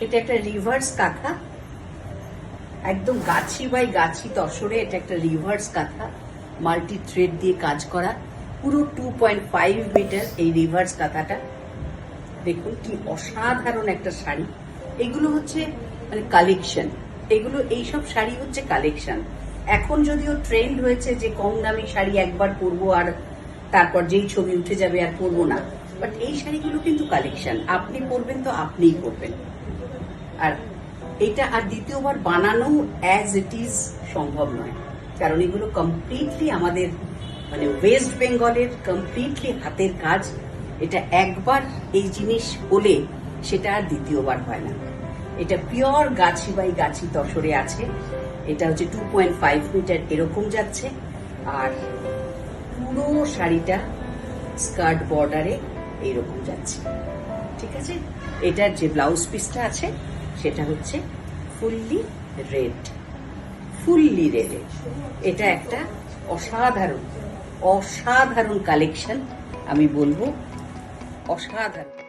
এটা একটা রিভার্স কাঁথা, একদম গাছি বাই গাছি তসরে। এটা একটা রিভার্স কাঁথা, মাল্টি থ্রেড দিয়ে কাজ করা, পুরো 2.5 মিটার এই রিভার্স কাঁথাটা। দেখুন কি অসাধারণ একটা শাড়ি। এগুলো হচ্ছে মানে কালেকশন, এগুলো এইসব শাড়ি হচ্ছে কালেকশন। এখন যদিও ট্রেন্ড হয়েছে যে কম দামি শাড়ি একবার পরবো আর তারপর যেই ছবি উঠে যাবে আর পরবো না, বাট এই শাড়িগুলো কিন্তু কালেকশন। আপনি পরবেন তো আপনিই পরবেন। আর এটা আর দ্বিতীয়বার বানানো অ্যাজ ইট ইজ সম্ভব নয়, কারণ এগুলো কমপ্লিটলি আমাদের মানে ওয়েস্ট বেঙ্গলের কমপ্লিটলি হাতের কাজ। এটা একবার এই জিনিস হলে সেটা আর দ্বিতীয়বার হয় না। এটা পিওর গাছি বাই গাছি তসরে আছে। এটা হচ্ছে 2.5 মিটার এরকম যাচ্ছে, আর পুরো শাড়িটা স্কার্ট বর্ডারে এইরকম যাচ্ছে। ঠিক আছে, এটার যে ব্লাউজ পিসটা আছে সেটা হচ্ছে ফুললি রেড, ফুললি রেড। এটা একটা অসাধারণ অসাধারণ কালেকশন, আমি বলবো অসাধারণ।